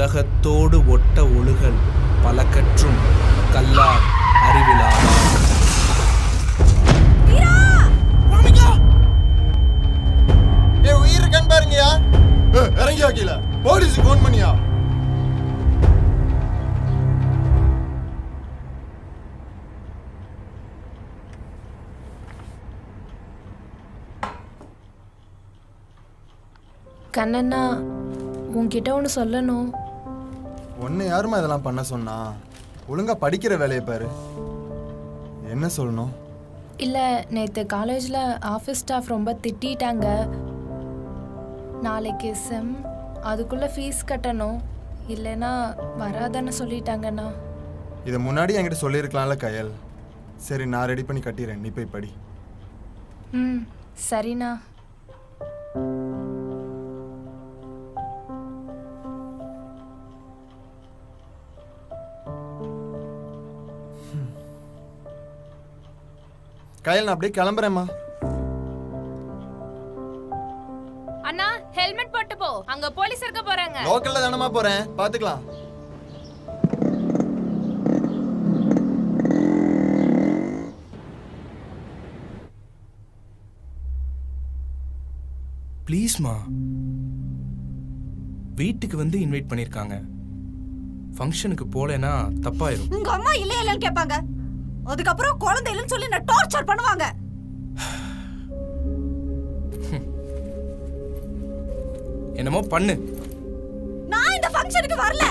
உலகத்தோடு ஒட்ட ஒழுகல் பல கற்றும் கல்லார் அறிவிலார். உயிர் இருக்கன்னு பாருங்கயா. இறங்கி வைக்கல, போலீஸுக்கு ஃபோன் பண்ணியா? கண்ணண்ணா, உன்கிட்ட ஒன்று சொல்லணும். ஒன்று யாருமா இதெல்லாம் பண்ண சொன்னா? ஒழுங்கா படிக்கிற வேலையை பாரு. என்ன சொல்லணும்? இல்லை, நேற்று காலேஜில் ஆஃபீஸ் ஸ்டாஃப் ரொம்ப திட்டாங்க. நாளைக்கு செம், அதுக்குள்ளே ஃபீஸ் கட்டணும், இல்லைன்னா வராதன்னு சொல்லிட்டாங்கண்ணா. இதை முன்னாடி என்கிட்ட சொல்லியிருக்கலாம்ல கயல். சரி, நான் ரெடி பண்ணி கட்டிடுறேன், நீ போய் படி. ம், சரிண்ணா. கயல், நான் அப்படியே கிளம்புறேம்மா. அண்ணா, ஹெல்மெட் போட்டு போ, அங்க போலீஸ் இருக்க போறாங்க. லோக்கல்ல தானமா போறேன், பாத்துக்கலாம். ப்ளீஸ்மா, வீட்டுக்கு வந்து இன்வைட் பண்ணிருக்காங்க. ஃபங்க்ஷனுக்கு போலேனா தப்பாயிரும். உங்க அம்மா இல்ல இல்லன்னு கேட்பாங்க, அதுக்கப்புறம் குழந்தை இல்லைன்னு சொல்லி நான் டார்ச்சர் பண்ணுவாங்க. என்னமோ பண்ணு. நான் இந்த ஃபங்க்ஷனுக்கு வரல.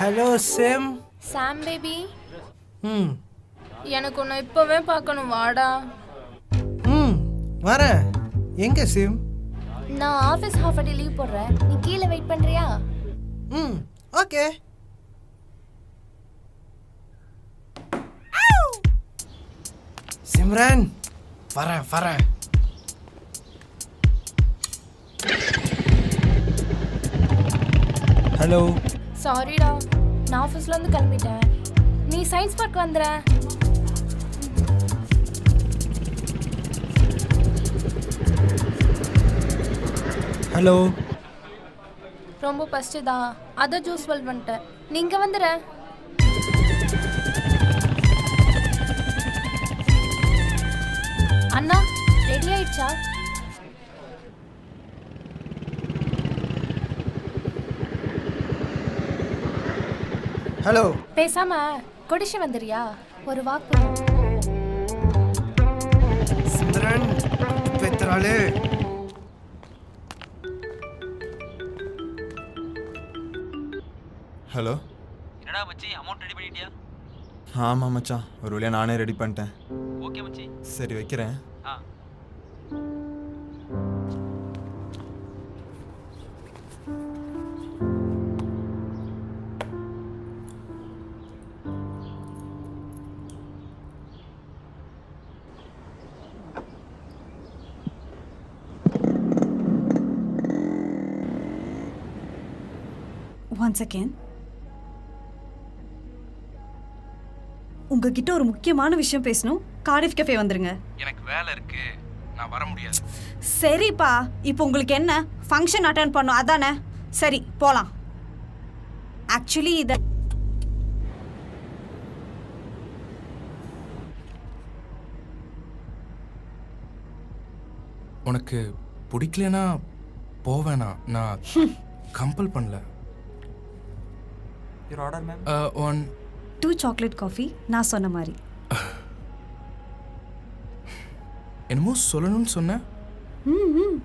Hello same. சாம் பேபி, ம் எனக்கு உன்னை இப்பவே பார்க்கணும், வாடா. ம் வரேன். எங்கே சேம்? நான் ஆஃபீஸ் ஹாஃப் டே லீவ் போடுறேன், நீ கீழே வெயிட் பண்றியா? ம் ஓகே. சிம்ரன், வரேன் வரேன். ஹலோ. சாரிடா, நான் ஆஃபீஸ்ல இருந்து கிளம்பிட்டேன். நீ சயின்ஸ் பார்க் வந்துற. ஹலோ. ரொம்ப பசிச்சுதா, அதான் ஜூஸ் வெல் பண்ணிட்டேன். நீங்க வந்துற. அண்ணா, ரெடி ஆயிடுச்சா? ஹலோ. பேசாம கொடிஷ வந்துறியா? ஒரு வாக் போறோம். சிம்ரன் பெத்ராலே. ஹலோ. என்னடா மச்சி, அமௌண்ட் ரெடி பண்ணிட்டியா? ஆமாம் மச்சான், ஒரு வழியாக நானே ரெடி பண்ணிட்டேன். ஓகே மச்சி. சரி, வைக்கிறேன். ஆ. One second. உங்ககிட்ட ஒரு முக்கியமான விஷயம் பேசணும். கார்டிஃப் கஃபே வந்துருங்க. எனக்கு வேலை இருக்கு, நான் வர முடியாது. சரிப்பா, இப்போ உங்களுக்கு என்ன, ஃபங்க்ஷன் அட்டெண்ட் பண்ணும் அதானே? சரி, போலாம். ஆக்சுவலி இத உனக்கு பிடிக்கலனா போவேனா, நான் கம்பல் பண்ணல. Your order ma'am. 2 chocolate coffee, நான் சொன்ன மாதிரி. என்னமோ சொல்லணும்னு சொன்ன. ம்.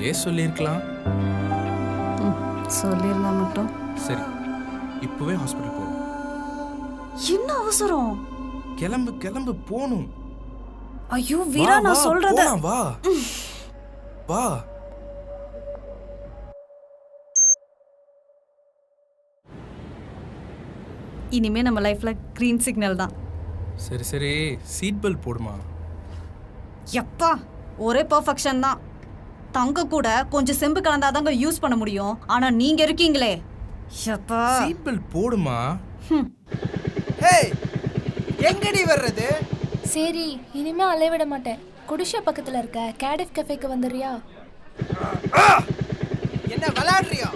அப்பவே சொல்லியிருக்கலாம். சொல்லியிருந்தா மட்டும். சரி, இப்பவே ஹாஸ்பிட்டல் போகணும். என்ன அவசரம்? கிளம்பு கிளம்பு, போகணும். ஐயோ வீரா, நான் சொல்றத வா வா. இனிமே நம்ம லைஃப்ல கிரீன் சிக்னல் தான். சரி சரி, சீட் பெல்ட் போடுமா. எப்பா ஒரே பெர்ஃபெக்ஷன் தான். தங்க கூட கொஞ்சம் செம்பு கலந்தாதாங்க யூஸ் பண்ண முடியும். ஆனா நீங்க இருக்கீங்களே, எப்பா. சீட் பெல்ட் போடுமா. ஹேய், எங்கடி வர்றது? சரி, இனிமே அலைவிட மாட்டேன். குடிஷா பக்கத்துல இருக்க கேடிஃப் கஃபேக்கு வந்துடுறியா? என்ன விளையாடுறியா?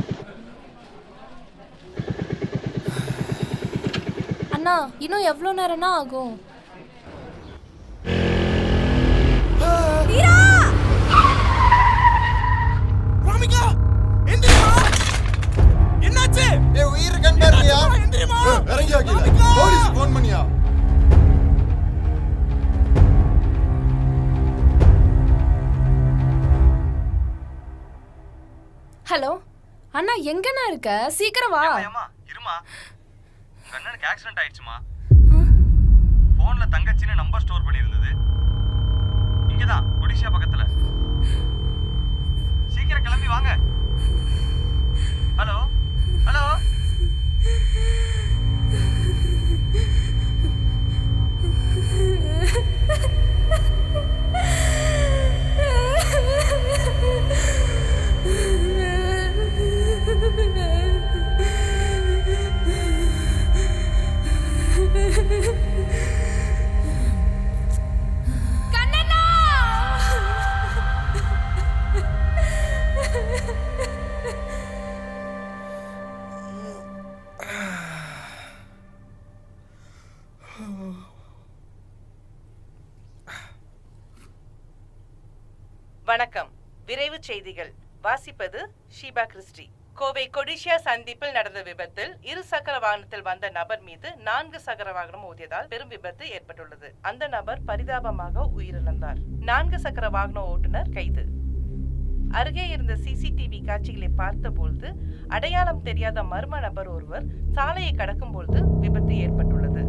அண்ணா, இன்னும் எவ்வளோ நேரம்னா ஆகும்? ராமிகா, எந்திரிமா. என்னாச்சு? ஏய், உயிர் கண்டாரியா? இறங்கியா கீழே. போலீஸ் ஃபோன் பண்ணியா? ஹலோ அண்ணா, எங்கண்ணா இருக்க? சீக்கிரம் வா. ஏம்மா இருமா, கண்ணனுக்கு ஆக்சிடென்ட் ஆயிடுச்சுமா. போன்ல தங்கச்சின்னு நம்பர் ஸ்டோர் பண்ணியிருந்தது. இங்கதான் ஒடிஷா பக்கத்துல. சீக்கிரம் கிளம்பி வாங்க. Hello hello. வணக்கம். விரைவு செய்திகள். வாசிப்பது ஷீபா கிறிஸ்டி. கோவை கொடிஷியா சந்திப்பில் நடந்த விபத்தில் 2 சக்கர வாகனத்தில் வந்த நபர் மீது 4 சக்கர வாகனம் மோதியதால் பெரும் விபத்து ஏற்பட்டுள்ளது. அந்த நபர் பரிதாபமாக உயிரிழந்தார். 4 சக்கர வாகன ஓட்டுநர் கைது. அருகே இருந்த சிசிடிவி காட்சிகளை பார்த்தபொழுது அடையாளம் தெரியாத மர்ம நபர் ஒருவர் சாலையை கடக்கும் பொழுது விபத்து ஏற்பட்டுள்ளது.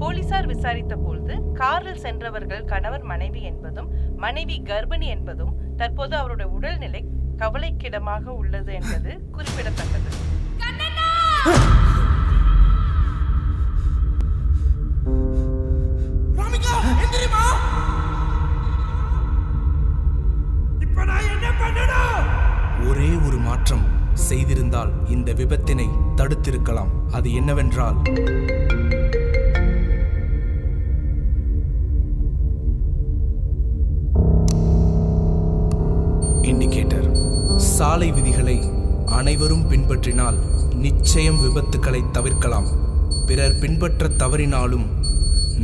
போலீசார் விசாரித்த பொழுது காரில் சென்றவர்கள் கணவர் மனைவி என்பதும் மனைவி கர்ப்பிணி என்பதும் தற்போது அவருடைய உடல்நிலை கவலைக்கிடமாக உள்ளது என்பது குறிப்பிடத்தக்கது. ராமிகா, எந்திரிமா. இப்ப நான் என்ன பண்ணணும்? ஒரே ஒரு மாற்றம் செய்திருந்தால் இந்த விபத்தினை தடுத்திருக்கலாம். அது என்னவென்றால், இண்டிகேட்டர். சாலை விதிகளை அனைவரும் பின்பற்றினால் நிச்சயம் விபத்துக்களை தவிர்க்கலாம். பிறர் பின்பற்ற தவறினாலும்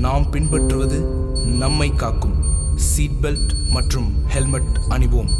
நாம் பின்பற்றுவது நம்மை காக்கும். சீட் பெல்ட் மற்றும் ஹெல்மெட் அணிவோம்.